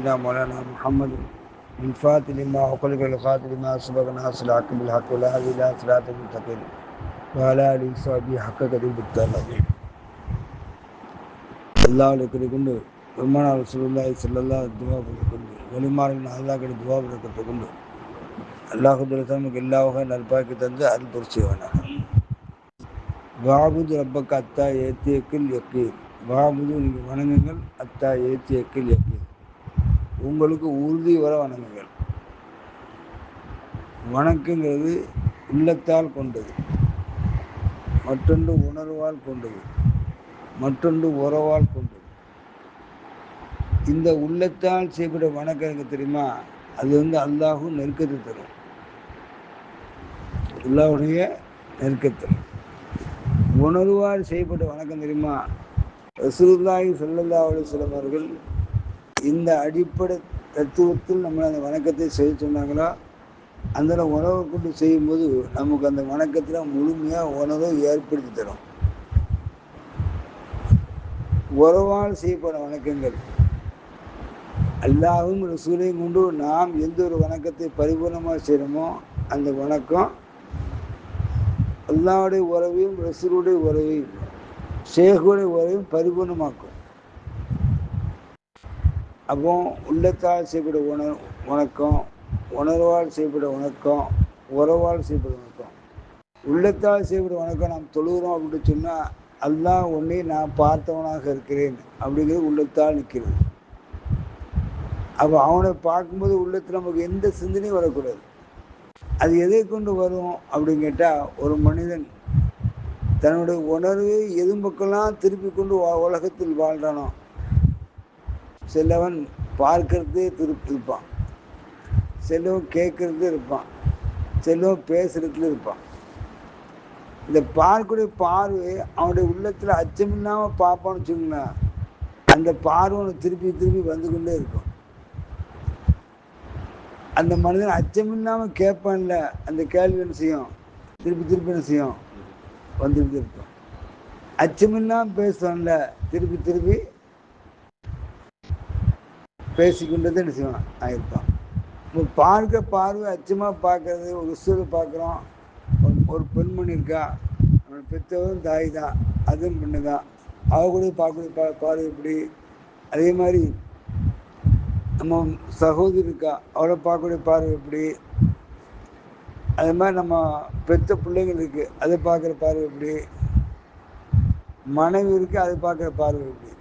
سيدنا مولانا محمد الفاتح لما أغلق الخاتم لما سبق ناصر الحق بالحق والهادي إلى صراط المستقيم وعلى آله وصحبه حق قدر بالتالي அல்லாஹ்வுடைய கிருபை கொண்டு பெருமானார் ரசூலுல்லாஹி ஸல்லல்லாஹு அலைஹி துவா கொண்டு வலிமாரின் அல்லாஹ்வுடைய துவா பரக்கத்தை கொண்டு அல்லாஹ் நமக்கு எல்லா வகை நல்பாக்கி தந்து அருள் புரிச்சுவானாக. வாபுது ரப்பக்க அத்தா ஏத்தியக்கில் யக்கீன். வாபுது நீங்கள் வணங்குங்கள் அத்தா ஏத்தியக்கில் யக்கீன். உங்களுக்கு உறுதி வர வணங்குங்கள். வணக்கங்கிறது உள்ளத்தால் கொண்டது, மற்றொன்று உணர்வால் கொண்டது, மற்றொன்று உறவால் கொண்டது. இந்த உள்ளத்தால் செய்யப்பட்ட வணக்கம் எனக்கு தெரியுமா, அது அல்லாஹ்வும் நெருக்கத்தை தரும், அல்லாஹ்வுடைய நெருக்கத்தை. உணர்வால் செய்யப்பட்ட வணக்கம் தெரியுமா, ரசூலுல்லாஹி ஸல்லல்லாஹு அலைஹி வஸல்லம் அவர்கள் இந்த அடிப்படை தத்துவத்தில் நம்ம அந்த வணக்கத்தை செய்ய சொன்னாங்களோ அந்த உணவை கொண்டு செய்யும்போது நமக்கு அந்த வணக்கத்தில் முழுமையாக உணர்வை ஏற்படுத்தி தரும். உறவால் செய்யப்பட்ட வணக்கங்கள் அல்லாஹ்வும் ரசூலையும் கொண்டு நாம் எந்த ஒரு வணக்கத்தை பரிபூர்ணமாக செய்கிறோமோ அந்த வணக்கம் அல்லாஹ்வுடைய உறவையும் ரசூலுடைய உறவையும் ஷேகுடைய உறவையும் பரிபூர்ணமாக்கும். அப்போ உள்ளத்தால் செய்யப்பட்ட வணக்கம், உணர்வால் செய்யப்பட்ட வணக்கம், உறவால் செய்யப்பட்ட வணக்கம். உள்ளத்தால் செய்யப்பட்ட வணக்கம் நாம் தொழுகிறோம் அப்படின்னு சொன்னால் அல்லாஹ் உன்னை நான் பார்த்தவனாக இருக்கிறேன் அப்படிங்கிறது உள்ளத்தால் நிற்கிறது. அப்போ அவனை பார்க்கும்போது உள்ளத்தில் நமக்கு எந்த சிந்தனையும் வரக்கூடாது. அது எதை கொண்டு வரும் அப்படின்னு கேட்டால், ஒரு மனிதன் தன்னுடைய உணர்வை எது பக்கம்லாம் திருப்பி கொண்டு உலகத்தில் வாழ்றானோ, சிலவன் பார்க்கறதே திருப்பி இருப்பான், சிலவன் கேட்கறதே இருப்பான், சிலவன் பேசுறதுல இருப்பான். இந்த பார்க்கக்கூடிய பார்வை அவனுடைய உள்ளத்தில் அச்சமில்லாமல் பார்ப்பான்னு வச்சுக்கோங்களேன், அந்த பார்வை திருப்பி திருப்பி வந்து கொண்டே இருக்கும். அந்த மனிதன் அச்சமில்லாமல் கேட்பான்ல, அந்த கேள்வி என்ன செய்யும், திருப்பி திருப்பி என்ன செய்யும், வந்துட்டு இருக்கும். அச்சமில்லாமல் பேசுவான்ல, திருப்பி திருப்பி பேசிக்கொண்டது என்ன செய்வான் ஆயிருப்பான். இப்போ பார்க்க பார்வை அச்சமாக பார்க்கறது, ஒரு விஷயத்தை பார்க்குறோம், ஒரு பெண்மணி இருக்கா, அவனை பெற்றவரும் தாய் தான், அதுவும் பெண்ணு தான், அவ கூட பார்க்கக்கூடிய பார்வை எப்படி. அதே மாதிரி நம்ம சகோதரி இருக்கா, அவளை பார்க்கக்கூடிய பார்வை எப்படி. அதே மாதிரி நம்ம பெற்ற பிள்ளைங்கள் இருக்கு, அதை பார்க்குற பார்வை எப்படி. மனைவி இருக்கு, அதை பார்க்குற பார்வை எப்படி.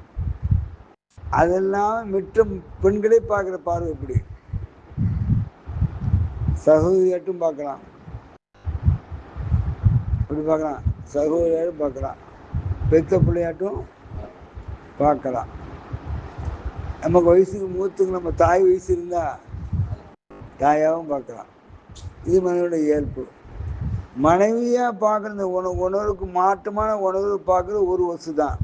அதெல்லாம் மற்ற பெண்களே பார்க்குற பார்வை எப்படி. சகோதரியாட்டும் பார்க்கலாம், இப்படி பார்க்கலாம், சகோதரியாட்டும் பார்க்கலாம், பெற்ற பிள்ளையாட்டும் பார்க்கலாம். நமக்கு வயசுக்கு மூத்துக்கு நம்ம தாய் வயசு இருந்தால் தாயாகவும் பார்க்கலாம். இது மனைவியோட இயல்பு. மனைவியாக பார்க்குற இந்த உணர்வுக்கு மாற்றமான உணர்வு பார்க்குறது ஒரு வசு தான்.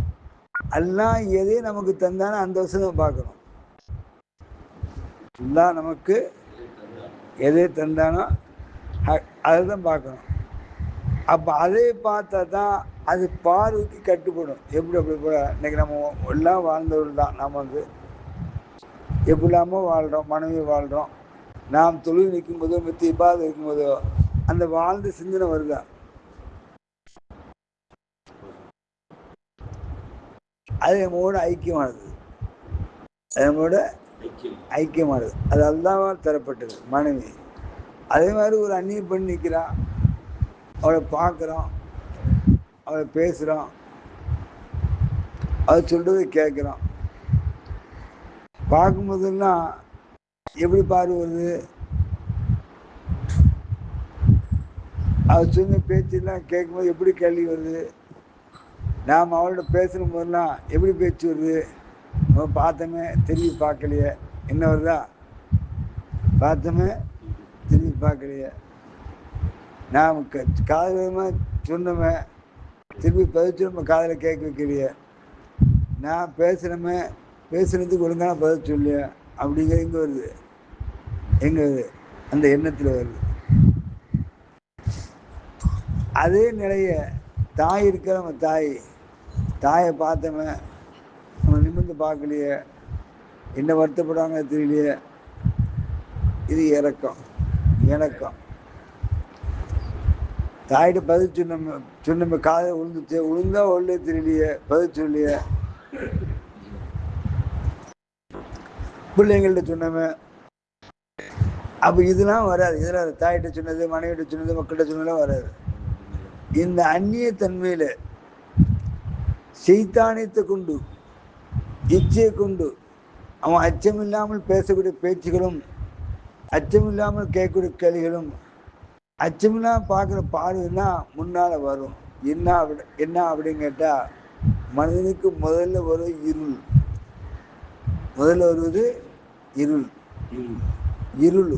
எல்லாம் எதே நமக்கு தந்தானோ அந்த வசு நம்ம பார்க்கணும். எல்லாம் நமக்கு எதை தந்தானோ அதை தான் பார்க்கணும். அப்போ அதை பார்த்தா தான் அது பார்வைக்கு கட்டுப்படும். எப்படி அப்படி போல இன்னைக்கு நம்ம எல்லாம் வாழ்ந்தவர்கள் தான். நாம் எப்படி இல்லாமல் வாழ்கிறோம், மனைவி வாழ்கிறோம், நாம் தொழில் நிற்கும் போதோ மித்தி இபாதத் இருக்கும் போதோ அந்த வாழ்ந்த சிந்தனை வருதா, அது நம்மோட ஐக்கியமானது, நம்மோட ஐக்கியமானது. அது அல்லாஹ்வால் தரப்பட்டது மனைவி. அதே மாதிரி ஒரு அந்நிய பெண் நிற்கிறான், அவளை பார்க்குறோம், அவளை பேசுகிறோம், அவள் சொல்றதை கேட்குறோம். பார்க்கும்போதெல்லாம் எப்படி பார்வை வருது, அவள் சொன்ன பேச்செல்லாம் கேட்கும்போது எப்படி கேள்வி வருது. நாம் அவளோட பேசுகிற போதெல்லாம் எப்படி பேச்சு வருது. நம்ம பார்த்தோமே திரும்பி பார்க்கலையே, என்ன வருதா, பார்த்தோமே திரும்பி பார்க்கலையே. நாம் காதலமாக சொன்னோமே திரும்பி பதிச்சு நம்ம காதில் கேட்க வைக்கலையே. நான் பேசுகிறோமே பேசுகிறதுக்கு ஒழுங்கான பதில் சொல்லிய அப்படிங்கிற எங்கே வருது, எங்கே வருது, அந்த எண்ணத்தில் வருது. அதே நிலைய தாய் இருக்கிற நம்ம தாயை பார்த்தோமே நம்ம நிமிர்ந்து பார்க்கலையே, என்ன வருத்தப்படுறாங்க தெரியலையே. இது இறக்கம், இணக்கம். தாயிட்ட பதில் சொன்ன காதை விழுந்துச்சு, விழுந்தா ஒல்லே தெரியலையே, பதில் சொல்லியே. பிள்ளைங்கள்ட்ட சொன்னவன். அப்ப இதெல்லாம் வராது. இதெல்லாம் தாயிட்ட சொன்னது, மனைவிட்ட சொன்னது, மக்கள்கிட்ட சொன்னதெல்லாம் வராது. இந்த அந்நிய தன்மையில செய்தானியத்தை கொண்டு, இச்சையை கொண்டு, அவன் அச்சமில்லாமல் பேசக்கூடிய பேச்சுகளும், அச்சமில்லாமல் கேட்கக்கூடிய கேள்விகளும், அச்சமில்லாமல் பார்க்குற பார்வைன்னா முன்னால வரும். என்ன அப்படின்னு கேட்டா, மனிதனுக்கு முதல்ல வரும் இருள். முதல்ல வருவது இருள். இருள்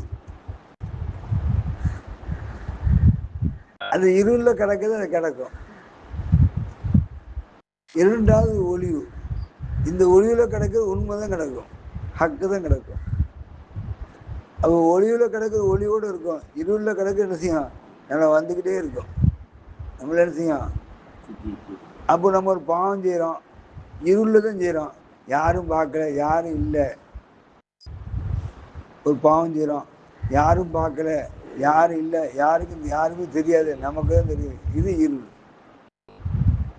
அந்த இருள்ல கிடக்குது, அது கிடக்கும். இரண்டாவது ஒளிவு. இந்த ஒளிவுல கிடக்குறது உண்மைதான் கிடக்கும், ஹக்கு தான் கிடக்கும். அப்போ ஒளிவுல கிடக்குற ஒளியோடு இருக்கும், இருள்ல கிடக்குற என்ன செய்யும், நம்ம வந்துக்கிட்டே இருக்கும். நம்மள என்ன செய்யும், அப்போ நம்ம ஒரு பாவம் செய்கிறோம், இருள்ல தான் செய்கிறோம், யாரும் பார்க்கல, யாரும் இல்லை. ஒரு பாவம் செய்கிறோம், யாரும் பார்க்கல, யாரும் இல்லை, யாருமே தெரியாது, நமக்கு தான் தெரியும். இது இருள்.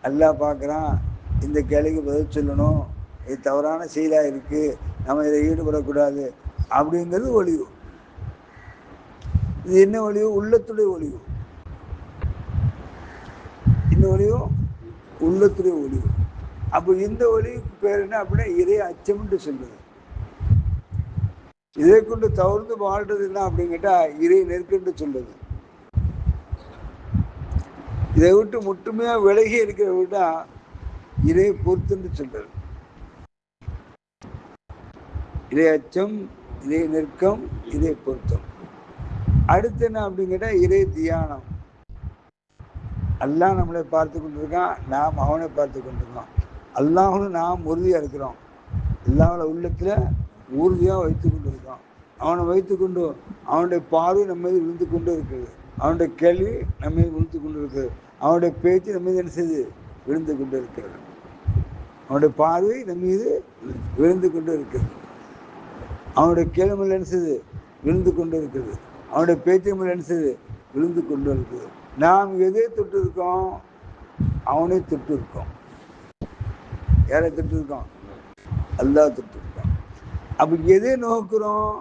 அல்லாஹ் பார்க்குறான், இந்த கேள்விக்கு பதில் சொல்லணும், இது தவறான செயலாக இருக்கு, நம்ம இதை ஈடுபடக்கூடாது அப்படிங்கிறது ஒளிவு. இது என்ன ஒளிவு? உள்ளத்துடைய ஒளிவு. இந்த ஒளிவு உள்ளத்துடைய ஒளிவு. அப்போ இந்த ஒளிவுக்கு பேர் என்ன அப்படின்னா இறை அச்சம்னு சொல்றது. இதை கொண்டு தவிர்த்து வாழ்றது என்ன அப்படின்னு கேட்டா இறை நெருக்கன்று சொல்றது. இதை விட்டு முற்றுமையா விலகி இருக்கிற விட்டா இறை பொறுத்துன்னு சொல்றது. இறை அச்சம், இறை நெருக்கம், இறை பொருத்தம். அடுத்து என்ன அப்படின்னு கேட்டா இறை தியானம். அல்லாஹ் நம்மளை பார்த்து கொண்டிருக்கான், நாம் அவனை பார்த்து கொண்டிருக்கோம். அல்லாஹ்வும் நாம் உறுதியா இருக்கிறோம், அல்லாஹ்வுல உள்ளத்துல உறுதியா வைத்து கொண்டு இருக்கோம். அவனை வைத்துக்கொண்டு அவனுடைய பார்வை நம்ம மீது விழுந்து கொண்டு இருக்குது, அவனுடைய கேள்வி நம்ம மீது விழுந்து கொண்டு இருக்குது, அவனுடைய பேச்சு நம்ம மீது என்ன செய்து விழுந்து கொண்டு இருக்கிறது, அவனுடைய பார்வை நம்ம மீது விழுந்து கொண்டு இருக்கிறது, அவனுடைய கேள்வி என்ன செய்து விழுந்து கொண்டு இருக்குது, அவனுடைய பேச்சு என்ன செய்து விழுந்து கொண்டு இருக்குது. நாம் எதை தொட்டு இருக்கோம்? அவனை தொட்டு இருக்கோம். யாரை தொட்டு இருக்கோம்? அல்லாஹ் தொட்டு இருக்கோம். அப்ப எதை நோக்குறோம்?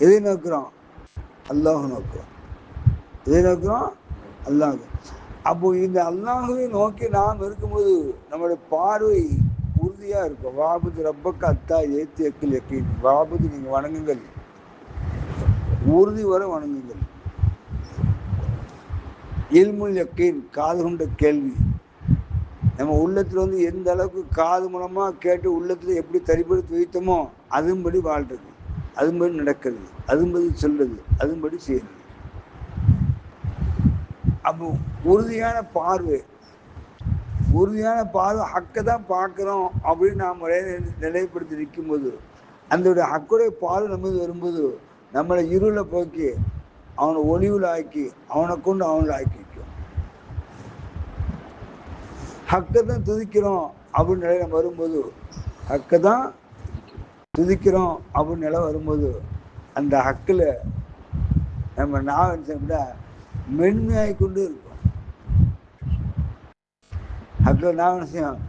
எதை நோக்குறோம்? அல்லாஹ் நோக்குறோம். எதை நோக்குறோம்? அல்லாஹ். அப்போ இந்த அல்லாஹுவை நோக்கி நாம் இருக்கும்போது நம்மளுடைய பார்வை உறுதியா இருக்கும். வாபுது ரப்பக்க அத்தா ஏத்தி எக்கில் எக்கீன். வாபுது, நீங்க வணங்குங்கள், உறுதி வர வணங்குங்கள். இல்முல் யக்கீன், காது கொண்ட கேள்வி. நம்ம உள்ளத்துல வந்து எந்த அளவுக்கு காது மூலமா கேட்டு உள்ளத்துல எப்படி தரிப்படுத்தி வைத்தோமோ அதுபடி வாழ்றது, அதுபடி நடக்கிறது, அதுபடி சொல்றது, அதுபடி செய்யறது. அப்போ உறுதியான பார்வை, உறுதியான பார்வை ஹக்க தான் பார்க்கிறோம் அப்படின்னு நாம் நிலைப்படுத்தி நிற்கும்போது அந்த ஹக்குடைய பார்வை நம்ம வரும்போது நம்மளை இருளை போக்கி அவனை ஒளிவுல ஆக்கி அவனை கொண்டு அவனை ஆக்கி வைக்கும். ஹக்கை தான் துதிக்கிறோம் அப்படின்னு நிலை நம்ம வரும்போது, ஹக்கை தான் துதிக்கிறோம் அப்படின்னு நிலை வரும்போது அந்த ஹக்கில் நம்ம விட மென்மையாகி கொண்டு இருக்கும். ஹக்கில் விஷயம்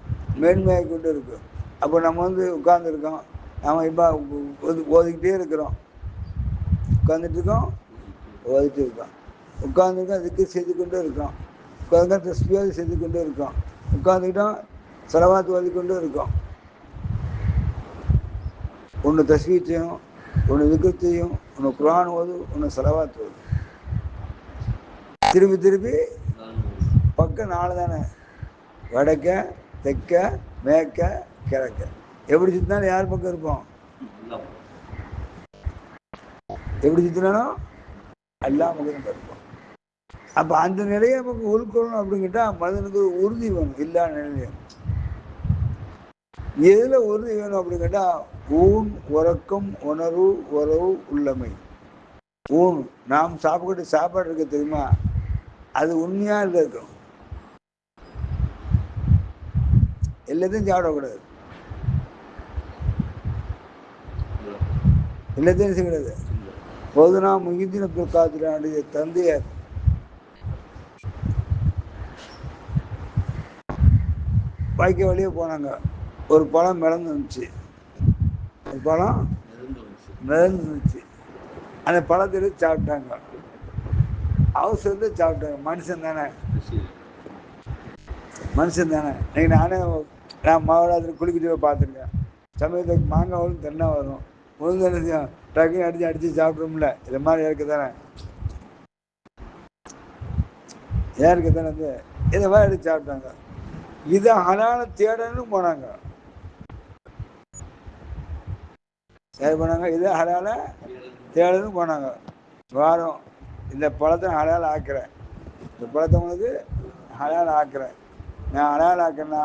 மேன்மையாகி கொண்டு இருக்கும். அப்போ நம்ம வந்து உட்கார்ந்துருக்கோம், நம்ம இப்போ ஓதிக்கிட்டே இருக்கிறோம், உட்காந்துட்டு இருக்கோம், ஓதிட்டு இருக்கோம், உட்காந்துருக்கோம், அதுக்கு செய்து கொண்டே இருக்கோம், உட்காந்து தஸ்பியாக செய்து கொண்டே இருக்கோம், உட்காந்துக்கிட்டோம் செலவாத்து ஓதி கொண்டே இருக்கோம். ஒன்று தஸ்பீஹ் செய்யும், ஒன்று விக்ர் செய்யும், ஒன்று குர்ஆன் ஓது, ஒன்று செலவாத்து ஓது. திருப்பி திருப்பி பக்கம் 4 தானே, வடக்க தெற்க மேற்க கிழக்க. எப்படி சுத்தினாலும் யார் பக்கம் இருப்போம்? எப்படி சுத்தினாலும் எல்லா பக்கம் இருப்போம். அப்ப அந்த நிலையை நமக்கு உள்கொள்ளணும் அப்படின்னு கேட்டா மனிதனுக்கு ஒரு உறுதி வேணும். இல்லா நிலையம் எதுல உறுதி வேணும் அப்படின்னு கேட்டா ஊன், உறக்கம், உணர்வு, உறவு, உள்ளமை. ஊன், நாம் சாப்பிட்டு சாப்பாடு இருக்க தெரியுமா, அது உண்மையா இருக்கும். எல்லாத்தையும் சாப்பிடக்கூடாது. எல்லாத்தையும் செய்கிறது பொதுனா முகிதீன் அப்துல் காதிரினுடைய தந்தையார் வாய்க்க வழியே போனாங்க. ஒரு பழம் மிளந்து வந்துச்சு. ஒரு பழம் மிளந்து வந்துச்சு. அந்த பழத்தை எடுத்து சாப்பிட்டாங்க. அவசரத்தை சாப்பிட்டாங்க. மனுஷன் தானே, மனுஷன் தானே. இன்னைக்கு நான் மாவட்டத்தில் குளிக்கிட்டு போய் பார்த்துருக்கேன். சமயத்துக்கு மாங்காய் வரும், தென்னை வரும். முழுந்து என்ன செய்யும், டக்குன்னு அடித்து சாப்பிடும்ல. இது மாதிரி இருக்கு தானே, ஏருக்கு தானே வந்து இதை மாதிரி எடுத்து சாப்பிட்டாங்க. இதை ஹலால தேடன்னு போனாங்க. சரி போனாங்க, இதை ஹலால தேடன்னு போனாங்க. வாரம் இந்த பழத்தை ஹலால் ஆக்குறேன், இந்த பழத்தை உங்களுக்கு ஹலால் ஆக்குறேன். நான் ஹலால் ஆக்குறேன்னா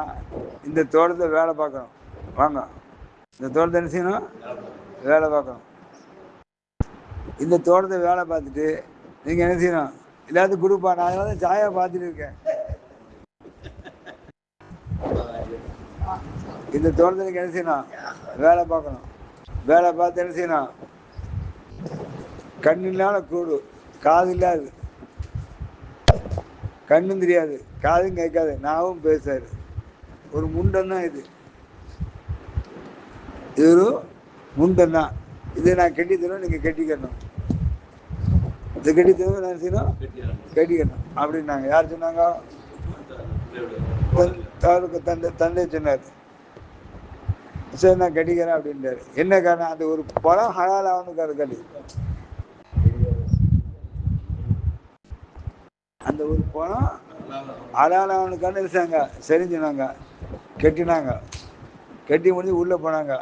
இந்த தோட்டத்தை வேலை பார்க்கணும். வாங்க, இந்த தோட்டத்தை என்ன செய்யணும், வேலை பார்க்கணும். இந்த தோட்டத்தை வேலை பார்த்துட்டு நீங்கள் என்ன செய்யணும், எல்லாத்துக்கும் கொடுப்பா. நான் அதனால தான் சாயா பார்த்துட்டு இருக்கேன். இந்த தோட்டத்தை நீங்கள் என்ன செய்யணும், வேலை பார்க்கணும். வேலை பார்த்து என்ன செய்யணும், கண்ணு இல்லாத கூடு, காது இல்லாது, கண்ணும் தெரியாது, காதும் கேட்காது, நாவும் பேசாது, ஒரு முண்டம் தான் இது. இது ஒரு முண்டம் தான். இதை நான் கட்டி தருவேன், நீங்கள் கட்டிக்கணும். இதை கட்டி தருவேன், நான் செய்யணும், கட்டிக்கணும் அப்படின்னாங்க. யார் சொன்னாங்க, தந்தை சொன்னார். சரி நான் கட்டிக்கிறேன் அப்படின்றாரு. என்ன காரணம், அந்த ஒரு பழம் ஹலால் ஆகணுக்காரு கட்டி. அந்த ஒரு பழம் ஹலால் ஆகணுக்கான இருக்காங்க. சரி சொன்னாங்க, கட்டினாங்க. கட்டி முடிஞ்சு உள்ள போனாங்க.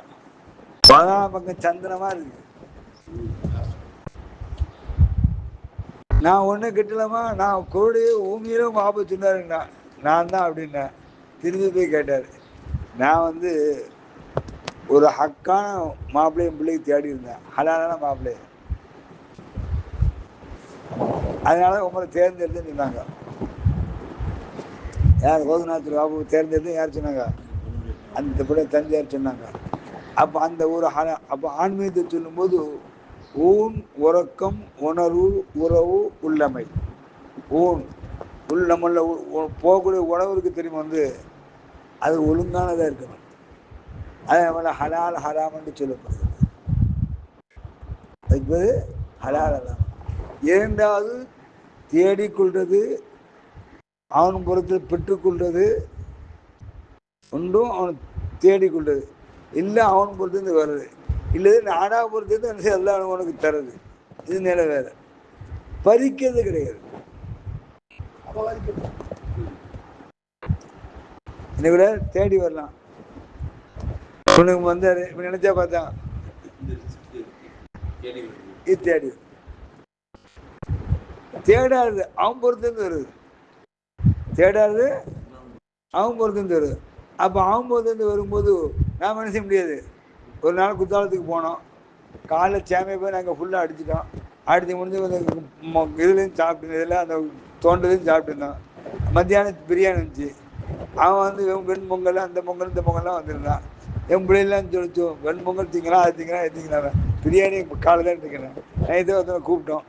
10ஆம் பக்கம் சந்திரமா இருக்கு. நான் ஒன்றும் கட்டலாமா, நான் கோடி ஊமியிலும் மாப்பு சொன்னாருங்கண்ணா. நான் தான் அப்படின்னேன். திரும்பி போய் கேட்டார். நான் வந்து ஒரு ஹக்கான மாப்பிள்ளையும் பிள்ளைக்கு தேடி இருந்தேன், ஹலாலான மாப்பிள்ளை. அதனால உங்களை தேர்ந்தெடுத்துன்னு சொன்னாங்க. யார், கோதுநாத் பாபு தேர்ந்தெடுத்து யார் சொன்னாங்க, அந்த பிள்ளை தந்தையார் சொன்னாங்க. அப்போ அந்த ஒரு அப்போ ஆன்மீகத்தை சொல்லும்போது ஊன், உறக்கம், உணர்வு, உறவு, உள்ளமை. ஊன் நம்மள போகக்கூடிய உணவு இருக்கு தெரியுமா, வந்து அது ஒழுங்கானதாக இருக்கணும். அது நம்மள ஹலால் ஹராமன்னு சொல்லப்படுது. அதுக்கு ஹலால் ஹராம். இரண்டாவது தேடிக்கொள்வது, அவன் புறத்தில் பெற்றுக்கொள்வது. ஒன்றும் அவன் தேடிக்கொள்வது இல்லை, அவன் பொறுத்திருந்து வர்றது இல்லை, நாடா பொறுத்திருந்து எல்லாம் உனக்கு தர்றது. இது நிலை வேற. பறிக்கிறது கிடையாது. என்னை விட தேடி வரலாம். உனக்கு வந்தாரு, நினைச்சா பார்த்தா இது தேடி தேடாது, அவன் பொறுத்திருந்து வருது. தேடாது, அவன் பொறுத்திருந்து வருது. அப்போ அவன் பொறுத்திருந்து வரும்போது நாம் என்ன செய்ய முடியாது. ஒரு நாள் குத்தாலத்துக்கு போனோம். காலைல சேமையை போய் நாங்கள் ஃபுல்லாக அடிச்சிட்டோம். அடித்து முடிஞ்சு இதுலேயும் சாப்பிட்டு, இதில் அந்த தோண்டதையும் சாப்பிட்டுருந்தோம். மத்தியானம் பிரியாணி இருந்துச்சு. அவன் வந்து வெண்பொங்கல், அந்த பொங்கல், இந்த பொங்கல்லாம் வந்திருந்தான். என் பிள்ளைலாம் சொல்லிச்சு, வெண்பொங்கல் திங்கலாம், அது திங்கலாம், இது திங்கலாம். பிரியாணி காலையில் திங்கிறேன். நைட்டு ஒருத்தனை கூப்பிட்டோம்.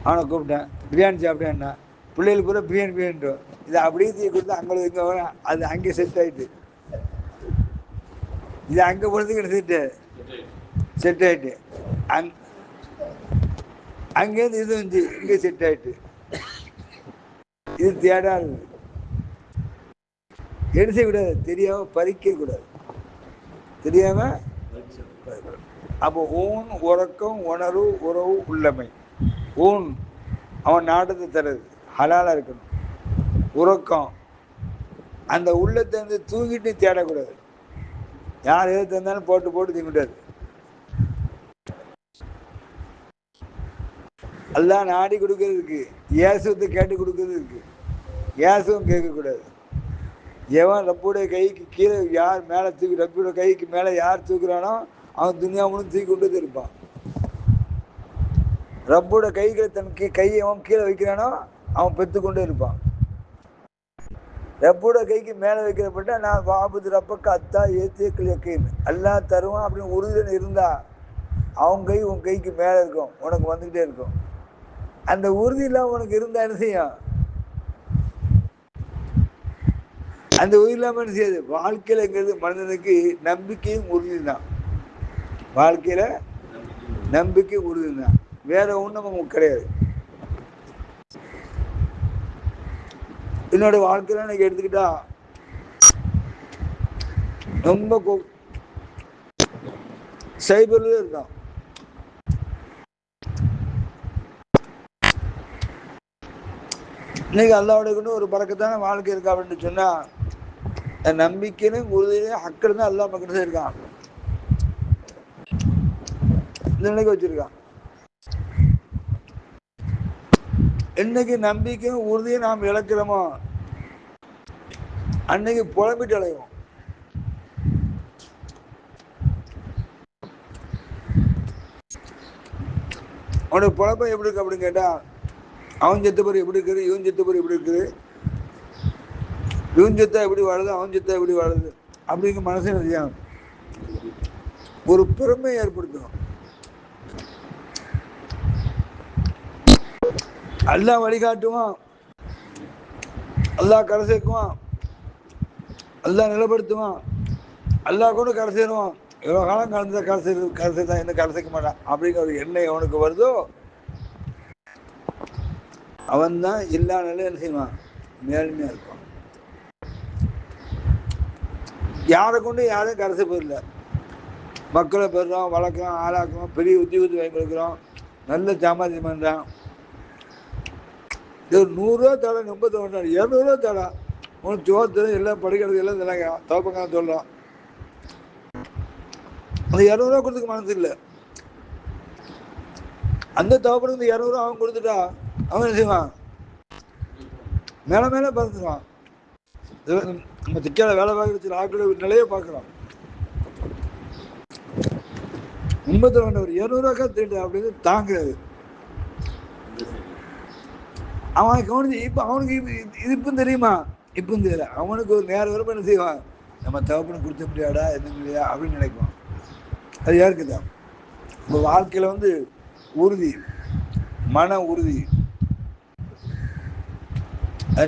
அவனை கூப்பிட்டேன், பிரியாணி சாப்பிட்டேன்னா. பிள்ளைகளுக்கு கூட பிரியாணின்றோம். இது அப்படியே தீ கொடுத்து அங்கே இங்கே அது அங்கே செட் ஆகிட்டு, இது அங்கே போகிறதுக்கு செட் ஆகிட்டு, அங்கேருந்து இது வந்து இங்கே செட் ஆகிட்டு. இது தேடாது. எடுத்து விடாது, தெரியாம பறிக்க கூடாது, தெரியாம. அப்போ ஊன், உறக்கம், உணர்வு, உறவு, உள்ளமை. ஊன் அவன் நாட்டத்தை தருது, ஹலாலா இருக்கணும். உறக்கம், அந்த உள்ளத்தை வந்து தூங்கிட்டு தேடக்கூடாது. யார் எது தந்தாலும் போட்டு போட்டு திங்கக்கூடாது. எல்லாம் நாடி கொடுக்கறது இருக்கு, இயேசுவத்தை கேட்டு கொடுக்கறது இருக்கு. இயேசுவும் கேட்கக்கூடாது. எவன் ரப்புடைய கைக்கு கீழே யார் மேலே தூக்கி, ரப்புடைய கைக்கு மேலே யார் தூக்குறானோ அவன் துனியா முழுவதும் தூக்கி கொண்டு இருப்பான். ரப்போட கைகளை தன் கையை அவன் கீழே வைக்கிறானோ அவன் பெற்றுக்கொண்டே இருப்பான். ரப்போட கைக்கு மேலே வைக்கிறப்பட்ட நான் வாபுது ரப்பக்கு அத்தா ஏத்திய கிளியக்கின்னு அல்லா தருவான் அப்படின்னு உறுதியில் இருந்தா அவங்க கை உன் கைக்கு மேலே இருக்கும், உனக்கு வந்துக்கிட்டே இருக்கும். அந்த உறுதி இல்லாமல் உனக்கு இருந்தா என்ன செய்யும்? அந்த உறுதி இல்லாமல் என்ன செய்யாது? வாழ்க்கையிலங்கிறது மனிதனுக்கு நம்பிக்கையும் உறுதி தான். வாழ்க்கையில நம்பிக்கை உறுதி தான், வேற ஒன்றும் நமக்கு கிடையாது. என்னோட வாழ்க்கையில எனக்கு எடுத்துக்கிட்டா ரொம்ப சைபர்ல இருக்கான். இன்னைக்கு அல்லாவுடைய ஒரு பறக்கத்தான வாழ்க்கை இருக்கா அப்படின்னு சொன்னா, நம்பிக்கையிலும் உறுதியிலும் ஹக்கல் தான் அல்லா பக்கத்துல இருக்கான். இந்த நிலைக்கு வச்சிருக்கான். என்னைக்கு நம்பிக்கையும் உறுதியும் நாம் இழக்கிறோமோ அன்னைக்கு புலம்பிட்டு அலைவோம். அவனுடைய புலப்பம் எப்படி இருக்கு அப்படின்னு கேட்டா, அவன் செத்த பேர் எப்படி இருக்குது, இவன் செத்த பேர் எப்படி இருக்குது, இவன் செத்தா எப்படி வாழுது, அவன் செத்தா எப்படி வாழுது அப்படிங்கிற மனசு செய்யணும், ஒரு பெருமை ஏற்படுத்தணும். அல்லா வழிகாட்டுவான், அல்லா கரை சேர்க்குவான், அல்லா நிலப்படுத்துவான், அல்லா கூட கரை சேருவான். எவ்வளோ காலம் கலந்து கரை சேர்த்தான், என்ன கரை சேர்க்க மாட்டான் அப்படிங்கிற ஒரு எண்ணெய் அவனுக்கு வருதோ அவன் தான் எல்லா நிலையும் என்ன செய்வான், மேல்மையா இருப்பான். யாரை கொண்டு யாரும் கரை சேர்ப்பதில்லை. மக்களை பெறுறோம், வளர்க்குறோம், ஆளாக்குறோம், பெரிய உத்தியோகத்தை வாங்கி கொடுக்குறோம், நல்ல சாமாத்தியம் பண்ணுறான். இது 100 ரூபா தடை, 80 200 தடை, உனக்கு சோத்து எல்லாம் படிக்கிறது எல்லாம் தராங்க, தோப்பங்க சொல்றோம். அந்த 200 கொடுத்துக்க மனசு இல்லை. அந்த தோப்பனுக்கு 200 அவன் கொடுத்துட்டா அவன் என்ன செய்வான், மேல மேல பறந்துடுவான். நம்ம திக்கால வேலை பார்க்க ஆட்களோட நிலையை பார்க்கிறோம். 82 ஒரு 200 ரூபாய்க்கா திருட்டு அப்படின்னு தாங்குறது. அவன் கவனிச்சு இப்ப அவனுக்கு இது இப்ப தெரியுமா, இப்ப தெரியல. அவனுக்கு ஒரு நேரம் வரும் என்ன செய்வான், நம்ம தகப்பனுக்கு கொடுத்த முடியாடா என்ன இல்லையா அப்படின்னு நினைக்குவான். அது யாருக்குதான் உங்க வாழ்க்கையில உறுதி, மன உறுதி,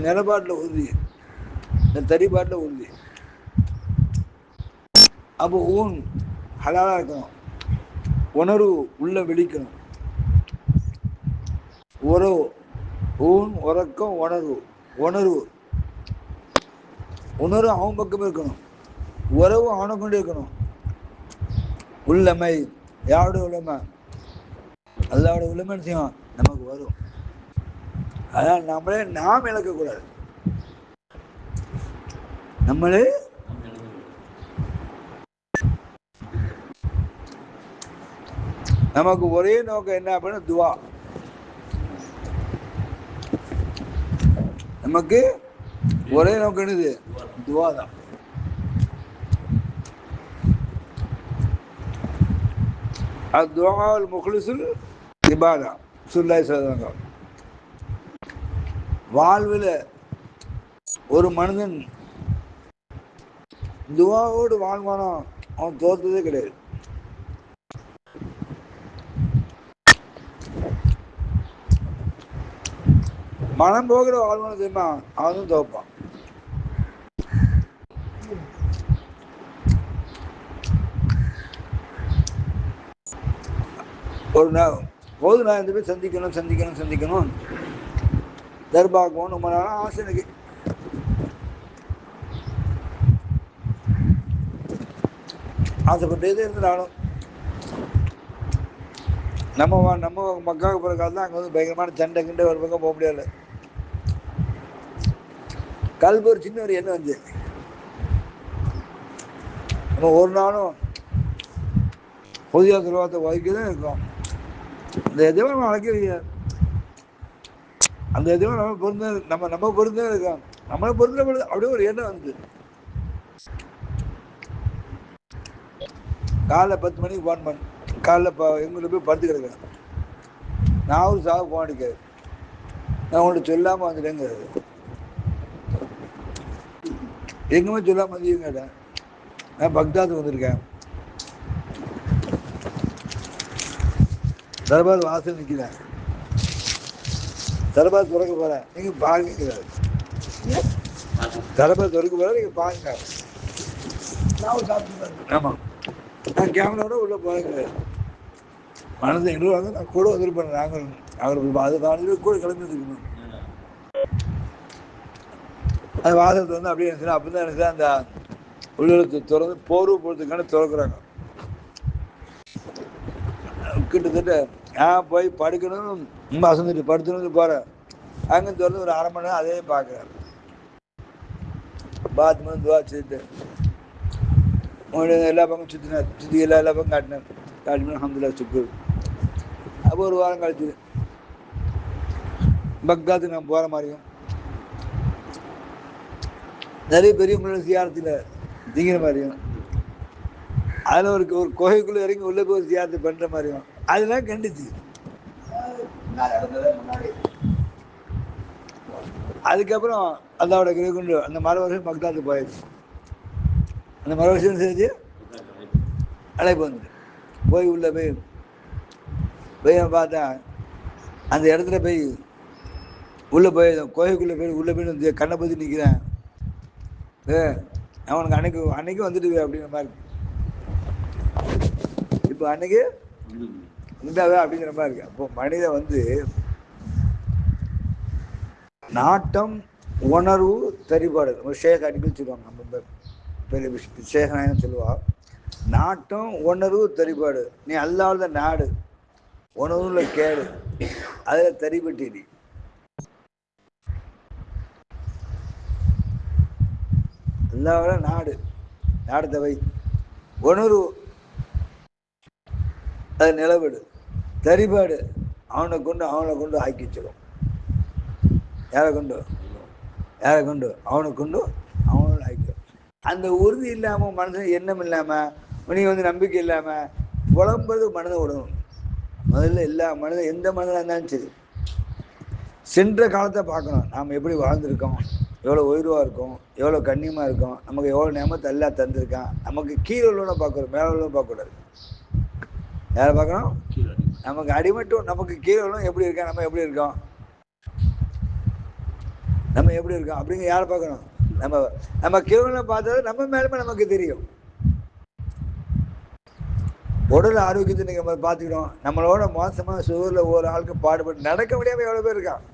நிலப்பாட்டுல உறுதி, தறிபாட்டுல உறுதி. அப்போ ஊன் ஹலாலா இருக்கணும், உணர்வு உள்ள வெளிக்கணும். உறவு, ஊன் உறக்கம், உணர்வு, உணர்வு உணர்வு அவன் பக்கம் இருக்கணும், உறவு அவனை கொண்டு இருக்கணும். உள்ளமை, யாருடைய உள்ளமை, அல்லாவுடைய உள்ளமை செய்வான் நமக்கு வரும். அதான் நம்மளே நாம் இழக்கக்கூடாது. நம்மளே நமக்கு ஒரே நோக்கம் என்ன அப்படின்னா துவா. நமக்கு ஒரே நோக்கம் என்னது, துவா தான். அத்வால் முஹ்லிசுல் இபாதா சுல்லாய் சொல்றாங்க. வாழ்வில் ஒரு மனிதன் துவாவோடு வாழ்வானோ அவன் தோற்றதே கிடையாது. மனம் போகிற வாழ்வான தெரியுமா, அவனும் தோப்பான். ஒரு போது நான் இந்த போய் சந்திக்கணும் சந்திக்கணும் சந்திக்கணும், தர்பாக்குவோம் ரொம்ப நாளாக ஆசை எனக்கு. ஆசைப்பட்டே இருந்தாலும் நம்ம மக்காவுக்கு போகிற காலத்தில் தான் அங்கே பயங்கரமான சண்டை கிண்டை ஒரு பக்கம் போக முடியாது. கல்வி ஒரு சின்ன ஒரு எண்ணம் வந்து நம்ம ஒரு நாளும் பொதியா துருவாத்தை வகிக்கதான் இருக்கோம். அந்த எதுவும் நம்ம அழைக்க, அந்த எதுவும் நம்ம பொருந்த, நம்ம பொருந்தே இருக்கோம். நம்மளை பொருந்த அப்படியே ஒரு எண்ணம் வந்து காலைல 10 மணிக்கு போன் பண்ண, காலைல எங்களை போய் படுத்து கிடக்கிறேன், நான் ஒரு சாவு போன் அடிக்காது, நான் உங்கள்கிட்ட சொல்லாமல் வந்துட்டேங்கிறது. எங்குமே சொல்லாமல் வந்து கேட்டேன், நான் பக்தாத்துக்கு வந்திருக்கேன், தர்பார் வாசல் நிற்கிறேன், தர்பார் திறக்க போறேன், நீங்க பாருங்க. தர்பார் திறக்க போறேன், நீங்க பாருங்க. ஆமா, நான் கேமராவோட உள்ள போறேங்க. மனதை எண்ணுவாங்க, நான் கூட வந்துருப்பேன். நாங்கள் அவருக்கு அது காலையில் கூட கிளம்பி இருக்கணும். அது வாசல் வந்து அப்படியே இருந்துச்சுன்னா அப்படிதான் எனக்கு அந்த உள்ளத்தை திறந்து போர்வு போகிறதுக்கான திறக்கிறாங்க. கிட்டத்தட்ட நான் போய் படுக்கணும், ரொம்ப அசந்துட்டு படுத்துன்னு போறேன். அங்கே திறந்து ஒரு அரை மணி நேரம் அதே பார்க்குறேன். பாத்ரூம் துவா செய்துட்டு எல்லா பக்கம் சுற்றினேன், சுற்றி எல்லா பக்கம் காட்டினேன். காட்டினேன் அல்ஹம்துலில்லாஹ் சுக்குர். அப்போ ஒரு வாரம் கழிச்சு பக்தாத்துக்கு நான் போகிற மாதிரியும் நிறைய பெரியவங்களோட சியாரத்தில் திங்கிற மாதிரியும், அதில் ஒரு குகைக்குள்ளே இறங்கி உள்ளே போய் சியாரத்தை பண்ணுற மாதிரியும் அதெல்லாம் கண்டிச்சு. அதுக்கப்புறம் அல்லாவோட கிரை கொண்டு அந்த மறு வருஷம் பக்தாத்துக்கு போயிடுச்சு. அந்த மறு வருஷம் செஞ்சு அழைப்பு வந்துட்டு போய் உள்ள போய் பார்த்தா அந்த இடத்துல போய் உள்ளே போய் கோயிலுக்குள்ளே போய் உள்ளே போய் வந்து கண்ணை பற்றி நிற்கிறேன். அவனுக்கு அன்னைக்கு வந்துட்டு அப்படிங்கிற மாதிரி, இப்போ அன்னைக்கு இருந்தாவே அப்படிங்கிற மாதிரி இருக்கு. அப்போ மனிதன் வந்து நாட்டம் உணர்வு தரிபாடு ஷேக் அடிக்கடி சொல்லுவாங்க. நம்ம பெரிய ஷேகனாயன்னு சொல்லுவா, நாட்டம் உணர்வு தரிபாடு. நீ அல்லாத நாடு உணவுல கேடு, அதுல தரிபட்டி அல்லாத நாடத்தை வை, உணர்வு அது நிலவிடு, தரிபாடு அவனை கொண்டு ஆக்கிச்சிடும். யாரை கொண்டு அவனை கொண்டு அவனோட ஆக்கிடும். அந்த உறுதி இல்லாம மனசு எண்ணம் இல்லாம நீ வந்து நம்பிக்கை இல்லாம புலம்புறது மனதை விடணும். முதல்ல எல்லா மனிதன் எந்த மனிதனாக இருந்தாலும் சரி சென்ற காலத்தை பார்க்கணும். நாம் எப்படி வாழ்ந்திருக்கோம், எவ்வளோ உயர்வாக இருக்கும், எவ்வளோ கண்ணியமாக இருக்கும், நமக்கு எவ்வளோ நேமத்தை எல்லாம் தந்திருக்கான். நமக்கு கீழே உள்ளவனை பார்க்கணும், மேலே உள்ளவனை பார்க்கக்கூடாது. யாரை பார்க்கணும்? நமக்கு அடிமட்டும் நமக்கு கீழே உள்ளவன் எப்படி இருக்கா, நம்ம எப்படி இருக்கோம் அப்படிங்க யாரை பார்க்கணும்? நம்ம கீழே பார்த்தது நம்ம மேலுமே நமக்கு தெரியும். உடல் ஆரோக்கியத்தை நீங்க பார்த்துக்கிறோம். நம்மளோட மோசமான சுகர்ல ஒரு ஆளுக்கு பாடுபட்டு நடக்க முடியாம எவ்வளவு பேர் இருக்கான்,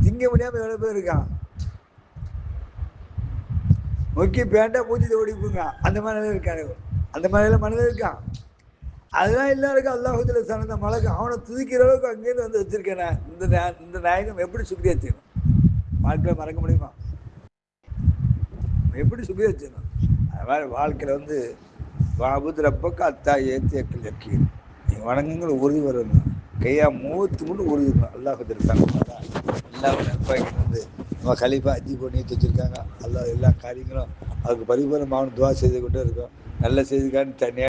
திங்க முடியாம எவ்வளவு பேர் இருக்கான், முக்கிய பேண்டா பூச்சி ஓடிப்புங்க அந்த மாதிரி இருக்காரு. அந்த மாதிரிலாம் மனிதன் இருக்கான். அதெல்லாம் எல்லாருக்கும் அல்லாஹுல சனந்த மழை அவனை துதிக்கிற அளவுக்கு அங்கேயிருந்து வந்து வச்சிருக்கேன். இந்த நாயகம் எப்படி சுக்ரியா செய்யணும்? வாழ்க்கையில மறக்க முடியுமா? எப்படி சுக்ரியா செய்யணும்? அது மாதிரி வாழ்க்கையில வந்து வாபுத்திரப்பக்கு அத்தா ஏத்தியக்கள் லக்கீர், நீங்க வணங்குங்கிற உறுதி வரணும். கையா மூத்து கொண்டு உறுதி இருக்கணும். அல்லாஹ் எல்லா வந்து நம்ம கலிஃபா அஜி பண்ணி வச்சிருக்காங்க. எல்லா காரியங்களும் அதுக்கு பரிபூர்ணமான துவா செய்து கொண்டே இருக்கும். நல்ல செய்திக்கான தனியாக